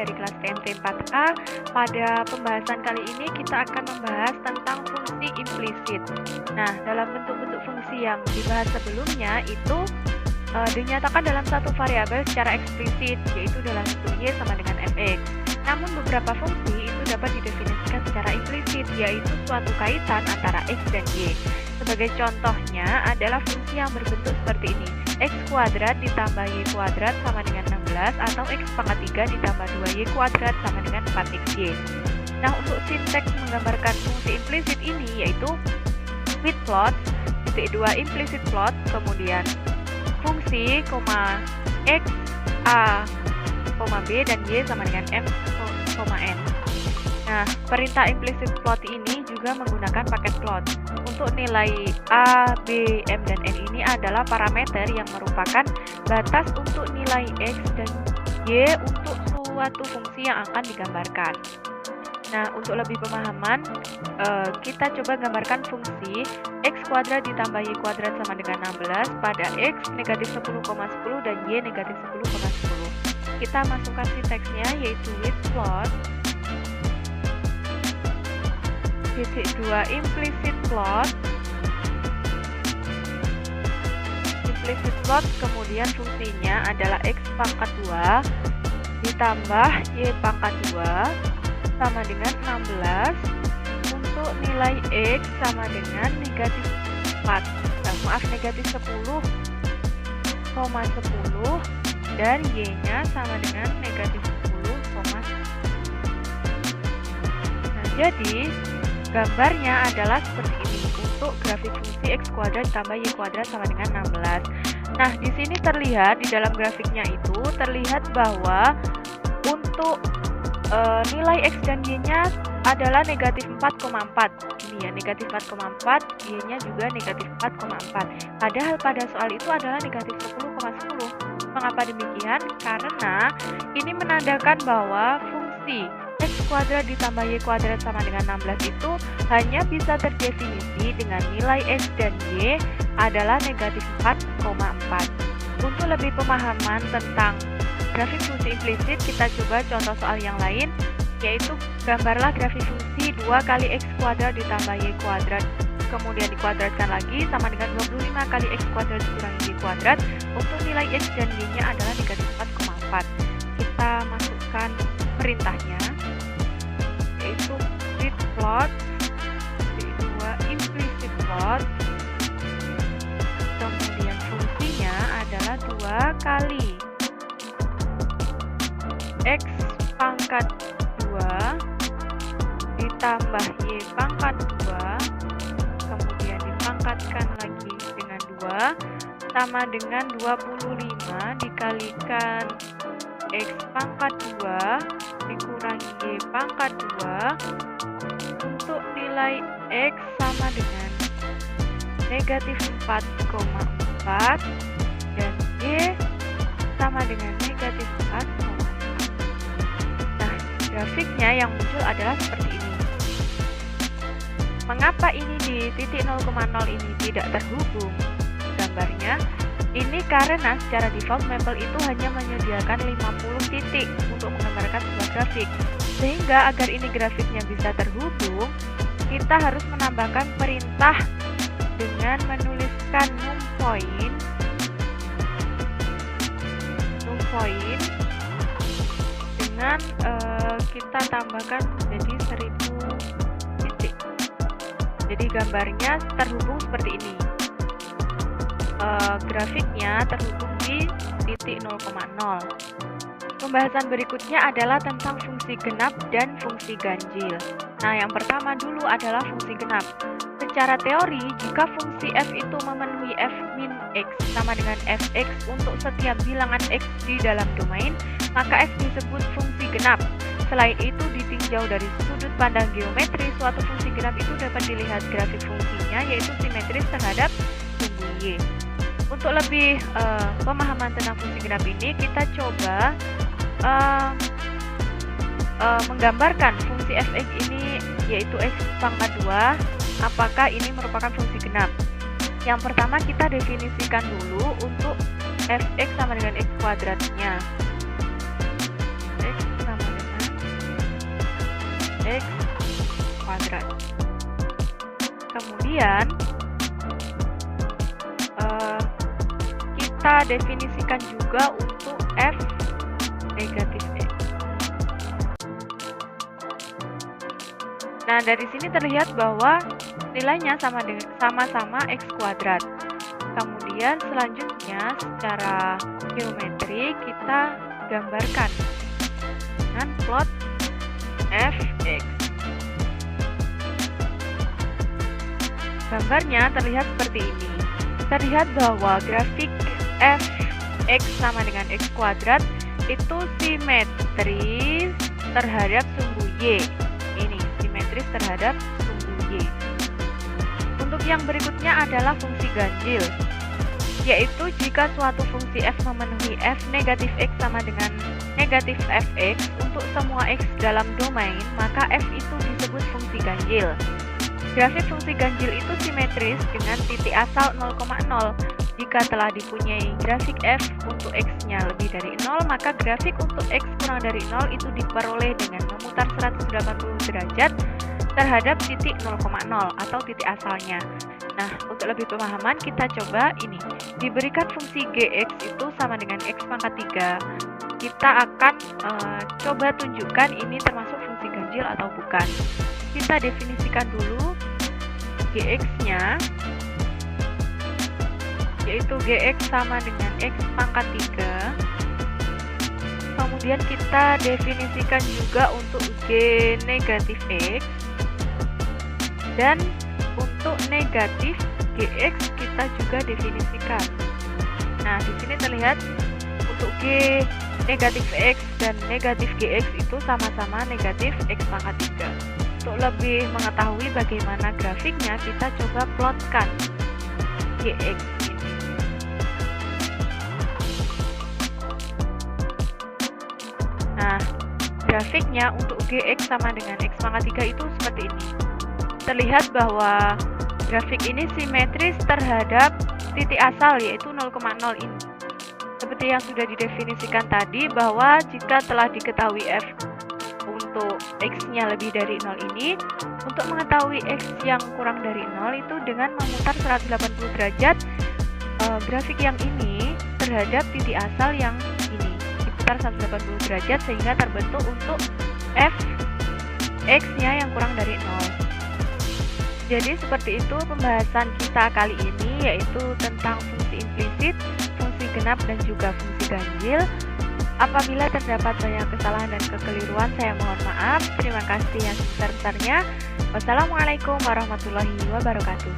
dari kelas TMT 4A. Pada pembahasan kali ini kita akan membahas tentang fungsi implisit. Nah, dalam bentuk-bentuk fungsi yang dibahas sebelumnya itu dinyatakan dalam satu variabel secara eksplisit, yaitu dalam bentuk y sama dengan fx. Namun beberapa fungsi itu dapat didefinisikan secara implisit, yaitu suatu kaitan antara x dan y. Sebagai contohnya adalah fungsi yang berbentuk seperti ini. X kuadrat ditambah y kuadrat sama dengan 16 atau x pangkat 3 ditambah 2y kuadrat sama dengan 4xy. Nah, untuk sinteks menggambarkan fungsi implisit ini yaitu with plot, titik 2 implicit plot, kemudian fungsi, x, a, b, dan y sama dengan m, n. Nah, perintah implicit plot ini juga menggunakan paket plot. Untuk nilai a, b, m, dan n ini adalah parameter yang merupakan batas untuk nilai x dan y untuk suatu fungsi yang akan digambarkan. Nah, untuk lebih pemahaman, kita coba gambarkan fungsi x kuadrat ditambah y kuadrat sama dengan 16 pada x negatif 10,10 dan y negatif 10,10. Kita masukkan sinteksnya yaitu with plot, titik 2 implicit plot, kemudian fungsinya adalah x pangkat 2 ditambah y pangkat 2 sama dengan 16 untuk nilai x sama dengan negatif 10,10 dan y-nya sama dengan negatif 10,10. Nah, jadi gambarnya adalah seperti ini untuk grafik fungsi x kuadrat ditambah y kuadrat sama dengan 16. Nah, di sini terlihat di dalam grafiknya itu terlihat bahwa untuk nilai x dan y-nya adalah negatif 4,4. Ini ya, negatif 4,4, y-nya juga negatif 4,4. Padahal pada soal itu adalah negatif 10,10. Mengapa demikian? Karena ini menandakan bahwa fungsi x kuadrat ditambah y kuadrat sama dengan 16 itu hanya bisa terdefinisi dengan nilai x dan y adalah negatif 4,4. Untuk lebih pemahaman tentang grafik fungsi implisit, kita coba contoh soal yang lain, yaitu gambarlah grafik fungsi 2 kali x kuadrat ditambah y kuadrat, kemudian dikuadratkan lagi sama dengan 25 kali x kuadrat dikurangi y kuadrat, untuk nilai x dan y-nya adalah negatif 4,4. Kita masukkan perintahnya, yaitu with plot, 2 implicit plot, kemudian fungsinya adalah 2 kali x pangkat 2 ditambah y pangkat 2 kemudian dipangkatkan lagi dengan 2 sama dengan 25 dikalikan x pangkat 2 dikurangi y pangkat 2 untuk nilai x sama dengan negatif 4,4 dan y sama dengan negatif 4,4. Grafiknya yang muncul adalah seperti ini. Mengapa ini di titik 0,0 ini tidak terhubung gambarnya? Ini karena secara default Maple itu hanya menyediakan 50 titik untuk menggambarkan sebuah grafik. Sehingga agar ini grafiknya bisa terhubung, kita harus menambahkan perintah dengan menuliskan num point dengan kita tambahkan jadi 1000 titik. Jadi gambarnya terhubung seperti ini. Grafiknya terhubung di titik 0,0. Pembahasan berikutnya adalah tentang fungsi genap dan fungsi ganjil. Nah, yang pertama dulu adalah fungsi genap. Secara teori, jika fungsi f itu memenuhi f min x sama dengan fx untuk setiap bilangan x di dalam domain, maka f disebut fungsi genap. Selain itu, ditinjau dari sudut pandang geometri, suatu fungsi genap itu dapat dilihat grafik fungsinya yaitu simetris terhadap sumbu y. Untuk lebih pemahaman tentang fungsi genap ini, kita coba menggambarkan fungsi fx ini yaitu x pangkat 2, apakah ini merupakan fungsi genap. Yang pertama kita definisikan dulu untuk fx sama dengan x kuadratnya. X sama dengan kemudian kita definisikan juga untuk f negatif x. Nah, dari sini terlihat bahwa nilainya sama-sama x kuadrat. Kemudian selanjutnya secara geometri kita gambarkan dengan plot fx. Gambarnya terlihat seperti ini. Terlihat bahwa grafik fx sama dengan x kuadrat itu simetris terhadap sumbu y. Ini simetris terhadap sumbu y. Untuk yang berikutnya adalah fungsi ganjil, yaitu jika suatu fungsi f memenuhi f negatif x sama dengan negatif fx untuk semua x dalam domain, maka f itu disebut fungsi ganjil. Grafik fungsi ganjil itu simetris dengan titik asal 0,0. Jika telah dipunyai grafik f untuk x-nya lebih dari 0, maka grafik untuk x kurang dari 0 itu diperoleh dengan memutar 180 derajat terhadap titik 0,0 atau titik asalnya. Nah, untuk lebih pemahaman kita coba ini. Diberikan fungsi gx itu sama dengan x pangkat 3. Kita akan coba tunjukkan ini termasuk fungsi ganjil atau bukan. Kita definisikan dulu gx-nya, yaitu gx sama dengan x pangkat 3. Kemudian kita definisikan juga untuk g negatif x, dan untuk negatif gx kita juga definisikan. Nah, di sini terlihat untuk g negatif x dan negatif gx itu sama-sama negatif x pangkat 3. Untuk lebih mengetahui bagaimana grafiknya, kita coba plotkan gx ini. Nah, grafiknya untuk gx sama dengan x pangkat 3 itu seperti ini. Terlihat bahwa grafik ini simetris terhadap titik asal, yaitu 0,0 ini. Seperti yang sudah didefinisikan tadi, bahwa jika telah diketahui f untuk x-nya lebih dari 0 ini, untuk mengetahui x yang kurang dari 0 itu dengan memutar 180 derajat grafik yang ini terhadap titik asal yang ini, diputar 180 derajat sehingga terbentuk untuk f x-nya yang kurang dari 0. Jadi seperti itu pembahasan kita kali ini, yaitu tentang fungsi implisit, fungsi genap, dan juga fungsi ganjil. Apabila terdapat banyak kesalahan dan kekeliruan, saya mohon maaf. Terima kasih yang sebesar-besarnya. Wassalamualaikum warahmatullahi wabarakatuh.